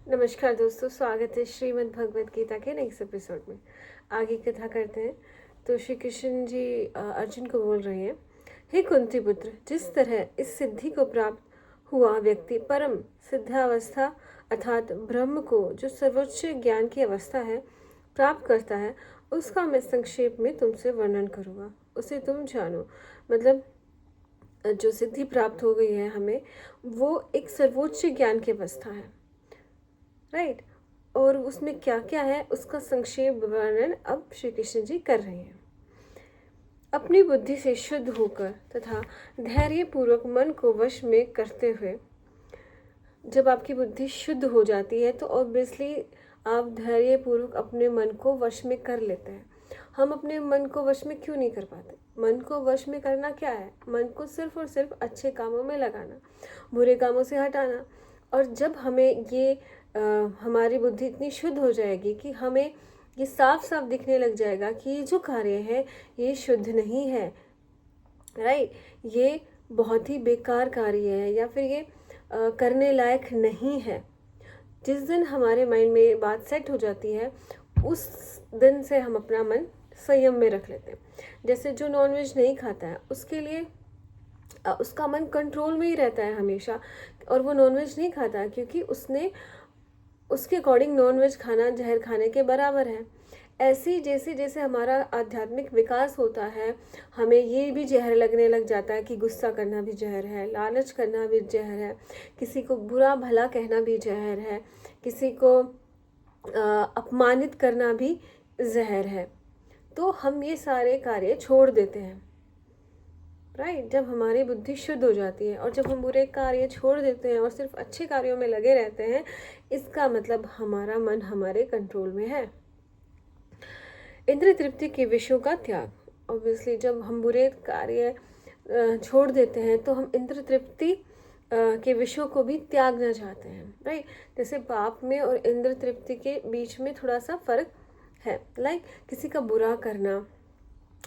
नमस्कार दोस्तों, स्वागत है श्रीमद् भगवत गीता के नेक्स्ट एपिसोड में। आगे कथा करते हैं। तो श्री कृष्ण जी अर्जुन को बोल रहे हैं, हे कुंती पुत्र, जिस तरह इस सिद्धि को प्राप्त हुआ व्यक्ति परम सिद्धावस्था अर्थात ब्रह्म को, जो सर्वोच्च ज्ञान की अवस्था है, प्राप्त करता है, उसका मैं संक्षेप में तुमसे वर्णन करूँगा। उसे तुम जानो। मतलब जो सिद्धि प्राप्त हो गई है हमें, वो एक सर्वोच्च ज्ञान की अवस्था है, राइट। और उसमें क्या क्या है उसका संक्षेप वर्णन अब श्री कृष्ण जी कर रहे हैं। अपनी बुद्धि से शुद्ध होकर तथा धैर्य पूर्वक मन को वश में करते हुए, जब आपकी बुद्धि शुद्ध हो जाती है तो ऑब्वियसली आप धैर्य पूर्वक अपने मन को वश में कर लेते हैं। हम अपने मन को वश में क्यों नहीं कर पाते? मन को वश में करना क्या है? मन को सिर्फ और सिर्फ अच्छे कामों में लगाना, बुरे कामों से हटाना। और जब हमें ये हमारी बुद्धि इतनी शुद्ध हो जाएगी कि हमें ये साफ साफ दिखने लग जाएगा कि ये जो कार्य है ये शुद्ध नहीं है, राइट। ये बहुत ही बेकार कार्य है या फिर ये करने लायक नहीं है। जिस दिन हमारे माइंड में ये बात सेट हो जाती है, उस दिन से हम अपना मन संयम में रख लेते हैं। जैसे जो नॉनवेज नहीं खाता है उसके लिए उसका मन कंट्रोल में ही रहता है हमेशा, और वो नॉनवेज नहीं खाता क्योंकि उसके अकॉर्डिंग नॉनवेज खाना जहर खाने के बराबर है। ऐसे ही जैसे जैसे हमारा आध्यात्मिक विकास होता है, हमें ये भी जहर लगने लग जाता है कि गुस्सा करना भी जहर है, लालच करना भी जहर है, किसी को बुरा भला कहना भी जहर है, किसी को अपमानित करना भी जहर है। तो हम ये सारे कार्य छोड़ देते हैं, राइट। जब हमारी बुद्धि शुद्ध हो जाती है और जब हम बुरे कार्य छोड़ देते हैं और सिर्फ अच्छे कार्यों में लगे रहते हैं, इसका मतलब हमारा मन हमारे कंट्रोल में है। इंद्रिय तृप्ति के विषयों का त्याग। ऑब्वियसली जब हम बुरे कार्य छोड़ देते हैं तो हम इंद्रिय तृप्ति के विषयों को भी त्यागना चाहते हैं, राइट। जैसे पाप में और इंद्रिय तृप्ति के बीच में थोड़ा सा फर्क है। लाइक किसी का बुरा करना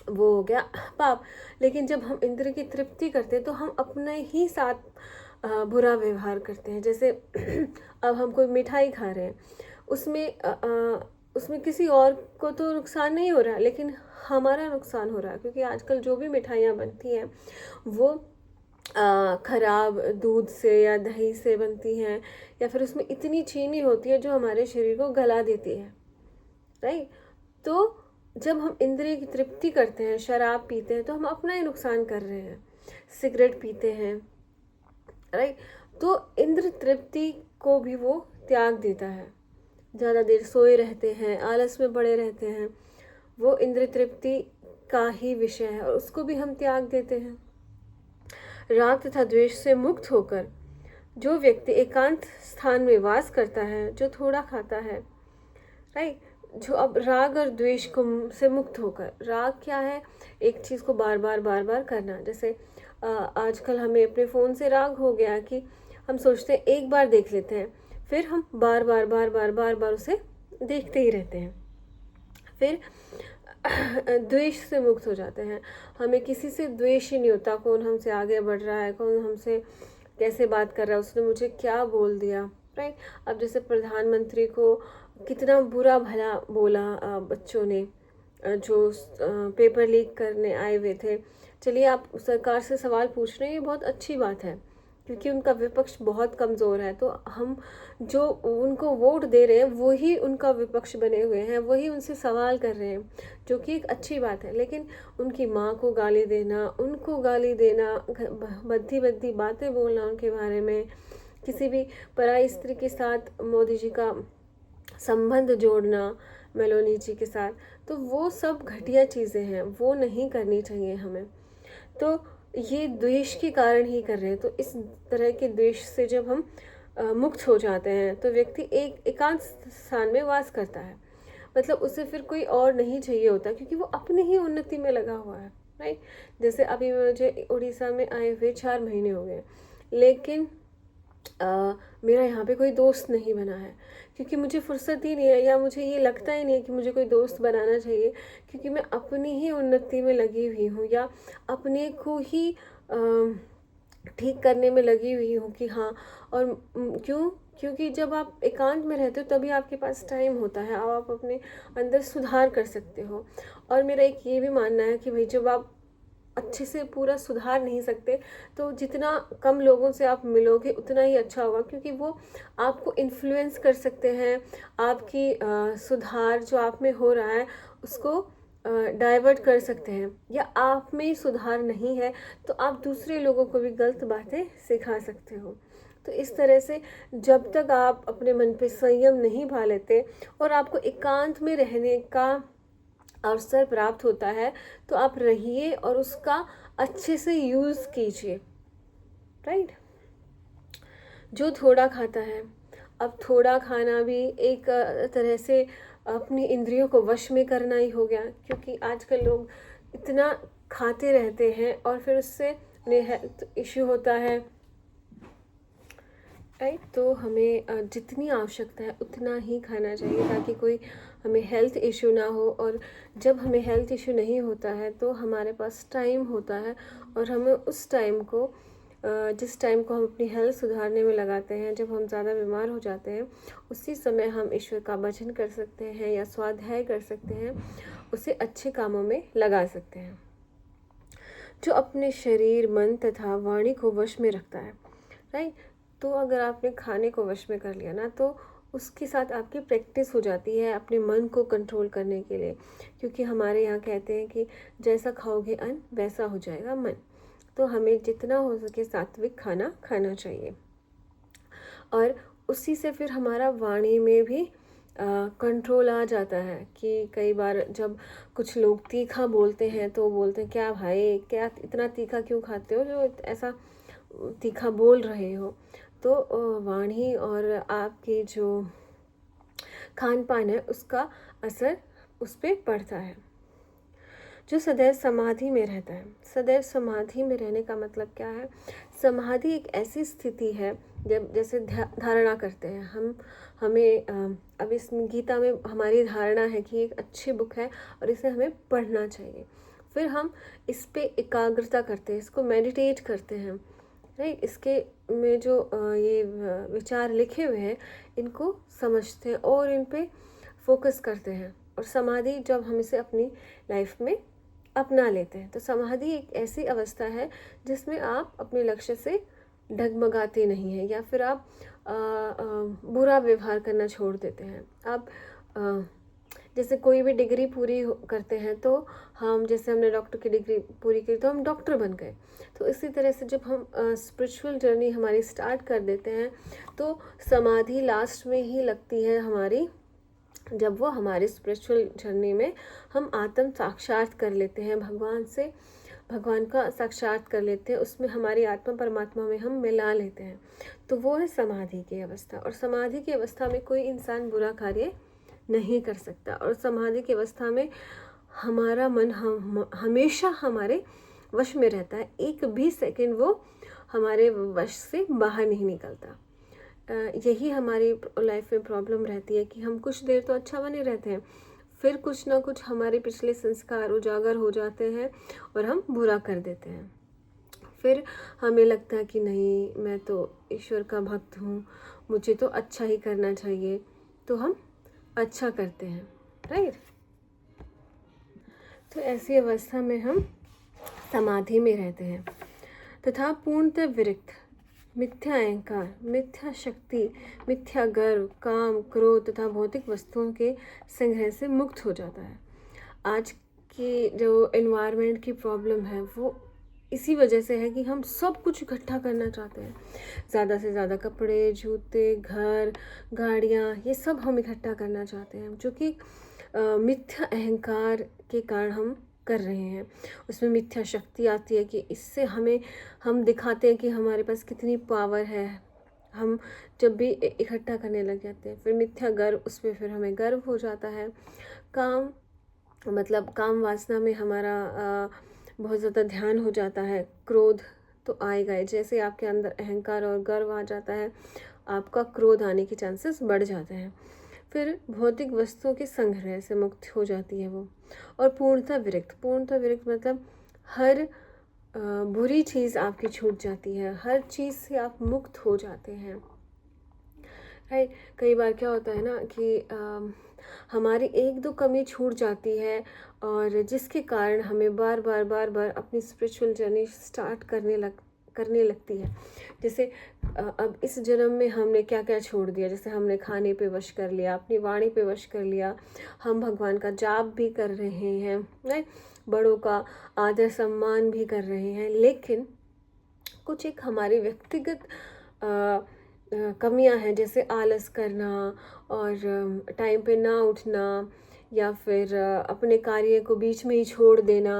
वो हो गया पाप, लेकिन जब हम इंद्रिय की तृप्ति करते हैं तो हम अपने ही साथ बुरा व्यवहार करते हैं। जैसे अब हम कोई मिठाई खा रहे हैं, उसमें किसी और को तो नुकसान नहीं हो रहा है, लेकिन हमारा नुकसान हो रहा है, क्योंकि आजकल जो भी मिठाइयाँ बनती हैं वो खराब दूध से या दही से बनती हैं, या फिर उसमें इतनी चीनी होती है जो हमारे शरीर को गला देती है, राइट। तो जब हम इंद्रिय की तृप्ति करते हैं, शराब पीते हैं, तो हम अपना ही नुकसान कर रहे हैं। सिगरेट पीते हैं, राइट। तो इंद्रिय तृप्ति को भी वो त्याग देता है। ज़्यादा देर सोए रहते हैं, आलस में पड़े रहते हैं, वो इंद्रिय तृप्ति का ही विषय है और उसको भी हम त्याग देते हैं। राग तथा द्वेष से मुक्त होकर जो व्यक्ति एकांत स्थान में वास करता है, जो थोड़ा खाता है, राइट। जो अब राग और द्वेष को से मुक्त होकर, राग क्या है? एक चीज़ को बार बार करना। जैसे आजकल हमें अपने फ़ोन से राग हो गया कि हम सोचते हैं एक बार देख लेते हैं, फिर हम बार बार उसे देखते ही रहते हैं। फिर द्वेष से मुक्त हो जाते हैं। हमें किसी से द्वेष ही नहीं होता, कौन हमसे आगे बढ़ रहा है, कौन हमसे कैसे बात कर रहा है, उसने मुझे क्या बोल दिया, राइट। अब जैसे प्रधानमंत्री को कितना बुरा भला बोला बच्चों ने जो पेपर लीक करने आए हुए थे। चलिए, आप सरकार से सवाल पूछ रहे हैं, ये बहुत अच्छी बात है, क्योंकि उनका विपक्ष बहुत कमज़ोर है। तो हम जो उनको वोट दे रहे हैं वही उनका विपक्ष बने हुए हैं, वही उनसे सवाल कर रहे हैं, जो कि एक अच्छी बात है। लेकिन उनकी माँ को गाली देना, उनको गाली देना, भद्दी भद्दी बातें बोलना उनके बारे में, किसी भी पराई स्त्री के साथ मोदी जी का संबंध जोड़ना मेलोनी जी के साथ, तो वो सब घटिया चीज़ें हैं, वो नहीं करनी चाहिए हमें। तो ये द्वेष के कारण ही कर रहे हैं। तो इस तरह के द्वेष से जब हम मुक्त हो जाते हैं तो व्यक्ति एक एकांत स्थान में वास करता है। मतलब उसे फिर कोई और नहीं चाहिए होता, क्योंकि वो अपनी ही उन्नति में लगा हुआ है, राइट। जैसे अभी मुझे उड़ीसा में आए हुए 4 महीने हो गए, लेकिन मेरा यहाँ पे कोई दोस्त नहीं बना है, क्योंकि मुझे फुर्सत ही नहीं है, या मुझे ये लगता ही नहीं है कि मुझे कोई दोस्त बनाना चाहिए, क्योंकि मैं अपनी ही उन्नति में लगी हुई हूँ, या अपने को ही ठीक करने में लगी हुई हूँ कि हाँ। और क्यों? क्योंकि जब आप एकांत में रहते हो तभी आपके पास टाइम होता है, अब आप अपने अंदर सुधार कर सकते हो। और मेरा एक ये भी मानना है कि भाई जब आप अच्छे से पूरा सुधार नहीं सकते तो जितना कम लोगों से आप मिलोगे उतना ही अच्छा होगा, क्योंकि वो आपको इन्फ्लुएंस कर सकते हैं, आपकी सुधार जो आप में हो रहा है उसको डाइवर्ट कर सकते हैं। या आप में सुधार नहीं है तो आप दूसरे लोगों को भी गलत बातें सिखा सकते हो। तो इस तरह से जब तक आप अपने मन पे संयम नहीं पा लेते और आपको एकांत में रहने का अवसर प्राप्त होता है तो आप रहिए और उसका अच्छे से यूज़ कीजिए, राइट। जो थोड़ा खाता है, अब थोड़ा खाना भी एक तरह से अपनी इंद्रियों को वश में करना ही हो गया, क्योंकि आजकल लोग इतना खाते रहते हैं और फिर उससे उन्हें हेल्थ इश्यू होता है, राइट। तो हमें जितनी आवश्यकता है उतना ही खाना चाहिए ताकि कोई हमें हेल्थ इश्यू ना हो। और जब हमें हेल्थ इश्यू नहीं होता है तो हमारे पास टाइम होता है और हमें उस टाइम को जिस टाइम को हम अपनी हेल्थ सुधारने में लगाते हैं, जब हम ज़्यादा बीमार हो जाते हैं, उसी समय हम ईश्वर का भजन कर सकते हैं या स्वाध्याय कर सकते हैं, उसे अच्छे कामों में लगा सकते हैं। जो अपने शरीर, मन तथा वाणी को वश में रखता है, राइट। तो अगर आपने खाने को वश में कर लिया ना तो उसके साथ आपकी प्रैक्टिस हो जाती है अपने मन को कंट्रोल करने के लिए, क्योंकि हमारे यहाँ कहते हैं कि जैसा खाओगे अन्न वैसा हो जाएगा मन। तो हमें जितना हो सके सात्विक खाना खाना चाहिए और उसी से फिर हमारा वाणी में भी कंट्रोल आ जाता है। कि कई बार जब कुछ लोग तीखा बोलते हैं तो बोलते हैं क्या भाई, क्या इतना तीखा क्यों खाते हो, जो ऐसा तीखा बोल रहे हो। तो वाणी और आपकी जो खान पान है उसका असर उस पर पड़ता है। जो सदैव समाधि में रहता है, सदैव समाधि में रहने का मतलब क्या है? समाधि एक ऐसी स्थिति है जब जैसे धारणा करते हैं हम, हमें अब इसमें गीता में हमारी धारणा है कि एक अच्छी बुक है और इसे हमें पढ़ना चाहिए। फिर हम इस पे एकाग्रता करते हैं, इसको मेडिटेट करते हैं, राइट। इसके में जो ये विचार लिखे हुए हैं इनको समझते हैं और इन पे फोकस करते हैं। और समाधि जब हम इसे अपनी लाइफ में अपना लेते हैं तो समाधि एक ऐसी अवस्था है जिसमें आप अपने लक्ष्य से डगमगाते नहीं हैं या फिर आप बुरा व्यवहार करना छोड़ देते हैं। आप जैसे कोई भी डिग्री पूरी करते हैं तो हम, जैसे हमने डॉक्टर की डिग्री पूरी की तो हम डॉक्टर बन गए। तो इसी तरह से जब हम स्पिरिचुअल जर्नी हमारी स्टार्ट कर देते हैं तो समाधि लास्ट में ही लगती है हमारी, जब वो हमारी स्पिरिचुअल जर्नी में हम आत्म साक्षात कर लेते हैं, भगवान से भगवान का साक्षात कर लेते हैं, उसमें हमारी आत्मा परमात्मा में हम मिला लेते हैं। तो वो है समाधि की अवस्था। और समाधि की अवस्था में कोई इंसान बुरा कार्य नहीं कर सकता और समाधि की अवस्था में हमारा मन हमेशा हमारे वश में रहता है, एक भी सेकंड वो हमारे वश से बाहर नहीं निकलता। यही हमारी लाइफ में प्रॉब्लम रहती है कि हम कुछ देर तो अच्छा बने रहते हैं, फिर कुछ ना कुछ हमारे पिछले संस्कार उजागर हो जाते हैं और हम बुरा कर देते हैं। फिर हमें लगता है कि नहीं, मैं तो ईश्वर का भक्त हूँ, मुझे तो अच्छा ही करना चाहिए, तो हम अच्छा करते हैं, राइट। तो ऐसी अवस्था में हम समाधि में रहते हैं तथा पूर्णतः विरक्त, मिथ्या अहंकार, मिथ्या शक्ति, मिथ्या गर्व, काम, क्रोध तथा भौतिक वस्तुओं के संग्रह से मुक्त हो जाता है। आज की जो एनवायरनमेंट की प्रॉब्लम है वो इसी वजह से है कि हम सब कुछ इकट्ठा करना चाहते हैं। ज़्यादा से ज़्यादा कपड़े, जूते, घर, गाड़ियाँ, ये सब हम इकट्ठा करना चाहते हैं, जो कि मिथ्या अहंकार के कारण हम कर रहे हैं। उसमें मिथ्या शक्ति आती है कि इससे हम दिखाते हैं कि हमारे पास कितनी पावर है, हम जब भी इकट्ठा करने लग जाते हैं। फिर मिथ्या गर्व, उसमें फिर हमें गर्व हो जाता है। काम, मतलब काम वासना में हमारा बहुत ज़्यादा ध्यान हो जाता है। क्रोध तो आएगा ही, जैसे आपके अंदर अहंकार और गर्व आ जाता है आपका क्रोध आने के चांसेस बढ़ जाते हैं। फिर भौतिक वस्तुओं के संग्रह से मुक्त हो जाती है वो। और पूर्णतः विरक्त, पूर्णतः विरक्त मतलब हर बुरी चीज़ आपकी छूट जाती है, हर चीज़ से आप मुक्त हो जाते हैं, राइट। कई बार क्या होता है ना कि हमारी एक दो कमी छूट जाती है, और जिसके कारण हमें बार बार बार बार अपनी स्पिरिचुअल जर्नी स्टार्ट करने लगती है। जैसे अब इस जन्म में हमने क्या क्या छोड़ दिया, जैसे हमने खाने पे वश कर लिया, अपनी वाणी पे वश कर लिया, हम भगवान का जाप भी कर रहे हैं, राइट, बड़ों का आदर सम्मान भी कर रहे हैं, लेकिन कुछ एक हमारी व्यक्तिगत कमियां हैं, जैसे आलस करना, और टाइम पे ना उठना, या फिर अपने कार्य को बीच में ही छोड़ देना।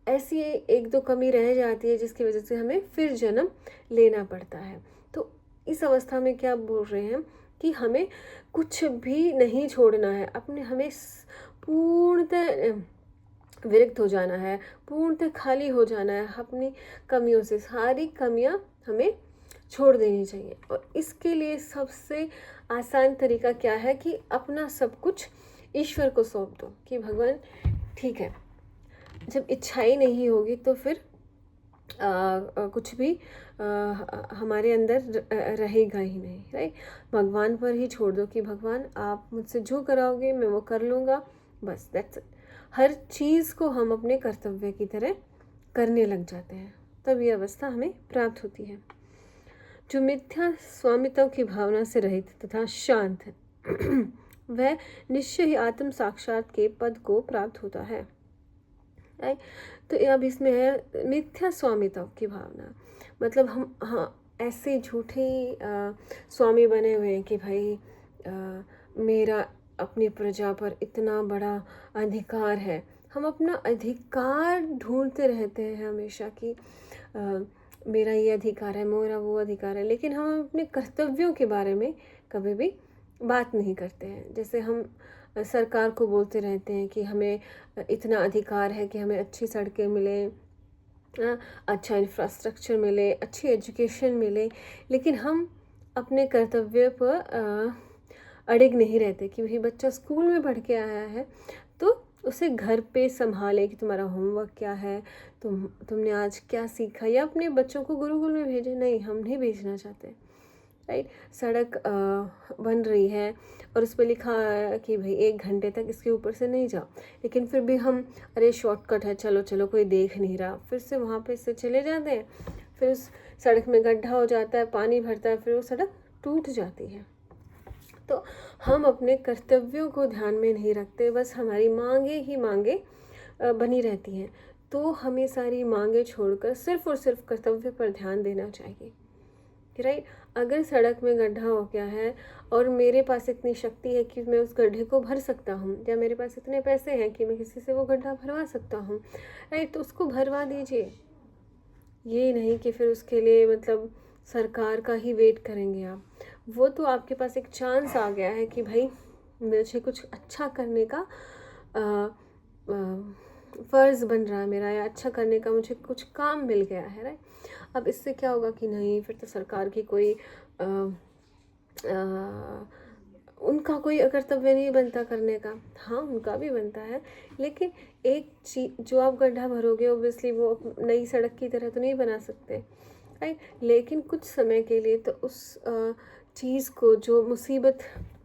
ऐसी एक दो कमी रह जाती है जिसकी वजह से हमें फिर जन्म लेना पड़ता है। तो इस अवस्था में क्या बोल रहे हैं कि हमें कुछ भी नहीं छोड़ना है, अपने हमें पूर्णतः विरक्त हो जाना है, पूर्णतः खाली हो जाना है अपनी कमियों से। सारी कमियां हमें छोड़ देनी चाहिए, और इसके लिए सबसे आसान तरीका क्या है कि अपना सब कुछ ईश्वर को सौंप दो कि भगवान ठीक है, जब इच्छा ही नहीं होगी तो फिर कुछ भी हमारे अंदर रहेगा ही नहीं, राइट। भगवान पर ही छोड़ दो कि भगवान आप मुझसे जो कराओगे मैं वो कर लूँगा, बस दैट्स इट। हर चीज़ को हम अपने कर्तव्य की तरह करने लग जाते हैं, तब ये अवस्था हमें प्राप्त होती है। जो मिथ्या स्वामित्व की भावना से रहित तथा शांत है वह निश्चय ही आत्म साक्षात के पद को प्राप्त होता है, राइट। तो अब इसमें है मिथ्या स्वामित्व की भावना, मतलब हम ऐसे झूठे स्वामी बने हुए हैं कि भाई मेरा अपनी प्रजा पर इतना बड़ा अधिकार है। हम अपना अधिकार ढूंढते रहते हैं हमेशा कि मेरा ये अधिकार है, मेरा वो अधिकार है, लेकिन हम अपने कर्तव्यों के बारे में कभी भी बात नहीं करते हैं। जैसे हम सरकार को बोलते रहते हैं कि हमें इतना अधिकार है कि हमें अच्छी सड़कें मिले, अच्छा इंफ्रास्ट्रक्चर मिले, अच्छी एजुकेशन मिले, लेकिन हम अपने कर्तव्य पर अड़िग नहीं रहते कि भाई बच्चा स्कूल में पढ़ के आया है तो उसे घर पे संभाले कि तुम्हारा होमवर्क क्या है, तुमने आज क्या सीखा, या अपने बच्चों को गुरुकुल में भेजे। नहीं, हम नहीं भेजना चाहते, राइट। सड़क बन रही है और उस पर लिखा है कि भाई 1 घंटे तक इसके ऊपर से नहीं जाओ, लेकिन फिर भी हम अरे शॉर्टकट है, चलो चलो कोई देख नहीं रहा, फिर से वहाँ पे से चले जाते हैं। फिर उस सड़क में गड्ढा हो जाता है, पानी भरता है, फिर वो सड़क टूट जाती है। तो हम अपने कर्तव्यों को ध्यान में नहीं रखते, बस हमारी मांगे ही मांगे बनी रहती हैं। तो हमें सारी मांगे छोड़कर सिर्फ और सिर्फ कर्तव्य पर ध्यान देना चाहिए, राइट। अगर सड़क में गड्ढा हो गया है और मेरे पास इतनी शक्ति है कि मैं उस गड्ढे को भर सकता हूँ, या मेरे पास इतने पैसे हैं कि मैं किसी से वो गड्ढा भरवा सकता हूँ, राइट, तो उसको भरवा दीजिए। ये नहीं कि फिर उसके लिए मतलब सरकार का ही वेट करेंगे आप। वो तो आपके पास एक चांस आ गया है कि भाई मुझे कुछ अच्छा करने का फ़र्ज़ बन रहा है मेरा, या अच्छा करने का मुझे कुछ काम मिल गया है, राइट। अब इससे क्या होगा कि नहीं, फिर तो सरकार की कोई उनका कोई कर्तव्य नहीं बनता करने का। हाँ, उनका भी बनता है, लेकिन एक चीज़ जो आप गड्ढा भरोगे ओब्वियसली वो नई सड़क की तरह तो नहीं बना सकते, राइट। लेकिन कुछ समय के लिए तो उस चीज़ को, जो मुसीबत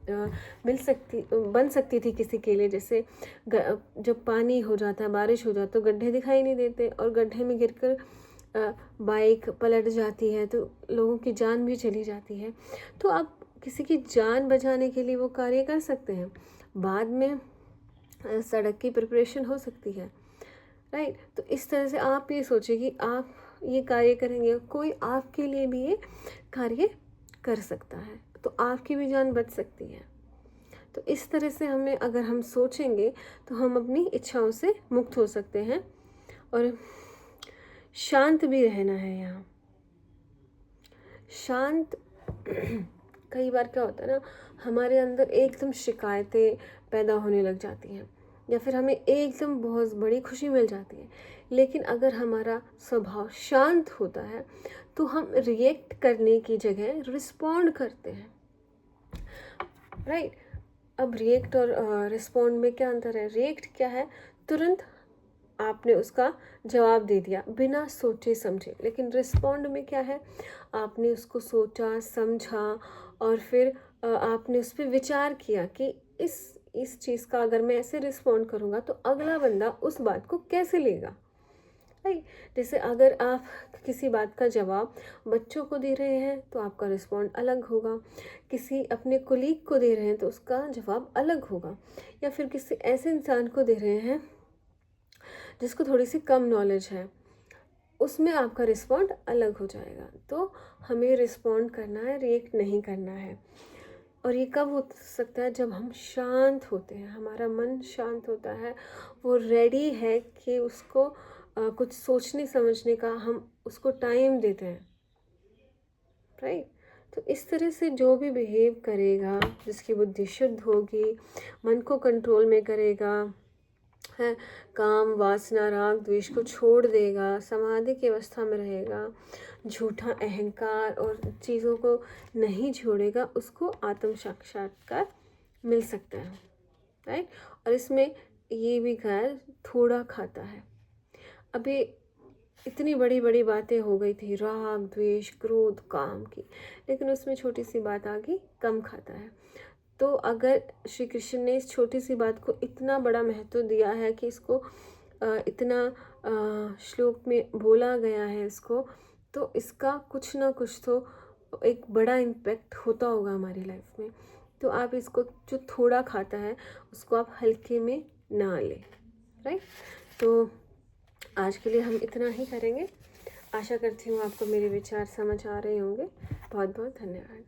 बन सकती थी किसी के लिए, जैसे जब पानी हो जाता है, बारिश हो जाता है, तो गड्ढे दिखाई नहीं देते और गड्ढे में गिरकर बाइक पलट जाती है तो लोगों की जान भी चली जाती है। तो आप किसी की जान बचाने के लिए वो कार्य कर सकते हैं, बाद में सड़क की प्रिपरेशन हो सकती है, राइट। तो इस तरह से आप ये सोचिए कि आप ये कार्य करेंगे, कोई आपके लिए भी ये कार्य कर सकता है, तो आपकी भी जान बच सकती है। तो इस तरह से हमें अगर हम सोचेंगे तो हम अपनी इच्छाओं से मुक्त हो सकते हैं, और शांत भी रहना है यहाँ। शांत कई बार क्या होता है ना, हमारे अंदर एकदम शिकायतें पैदा होने लग जाती हैं, या फिर हमें एकदम बहुत बड़ी खुशी मिल जाती है, लेकिन अगर हमारा स्वभाव शांत होता है तो हम रिएक्ट करने की जगह रिस्पॉन्ड करते हैं, राइट। अब रिएक्ट और रिस्पॉन्ड में क्या अंतर है? रिएक्ट क्या है? तुरंत आपने उसका जवाब दे दिया बिना सोचे समझे। लेकिन रिस्पॉन्ड में क्या है, आपने उसको सोचा समझा और फिर आपने उस पर विचार किया कि इस चीज़ का अगर मैं ऐसे रिस्पॉन्ड करूँगा तो अगला बंदा उस बात को कैसे लेगा, राइट। जैसे अगर आप किसी बात का जवाब बच्चों को दे रहे हैं तो आपका रिस्पॉन्ड अलग होगा, किसी अपने कोलीग को दे रहे हैं तो उसका जवाब अलग होगा, या फिर किसी ऐसे इंसान को दे रहे हैं जिसको थोड़ी सी कम नॉलेज है, उसमें आपका रिस्पॉन्ड अलग हो जाएगा। तो हमें रिस्पॉन्ड करना है, रिएक्ट नहीं करना है। और ये कब हो सकता है, जब हम शांत होते हैं, हमारा मन शांत होता है, वो रेडी है कि उसको कुछ सोचने समझने का हम उसको टाइम देते हैं, राइट। तो इस तरह से जो भी बिहेव करेगा, जिसकी बुद्धि शुद्ध होगी, मन को कंट्रोल में करेगा, है, काम वासना राग द्वेष को छोड़ देगा, समाधि की अवस्था में रहेगा, झूठा अहंकार और चीज़ों को नहीं छोड़ेगा, उसको आत्म साक्षात्कार मिल सकता है, राइट। और इसमें ये भी कहा है, थोड़ा खाता है। अभी इतनी बड़ी बड़ी बातें हो गई थी, राग द्वेष क्रोध काम की, लेकिन उसमें छोटी सी बात आ गई, कम खाता है। तो अगर श्री कृष्ण ने इस छोटी सी बात को इतना बड़ा महत्व दिया है कि इसको इतना श्लोक में बोला गया है इसको, तो इसका कुछ ना कुछ तो एक बड़ा इम्पैक्ट होता होगा हमारी लाइफ में। तो आप इसको, जो थोड़ा खाता है उसको आप हल्के में ना लें, राइट। तो आज के लिए हम इतना ही करेंगे। आशा करती हूँ आपको मेरे विचार समझ आ रहे होंगे। बहुत बहुत धन्यवाद।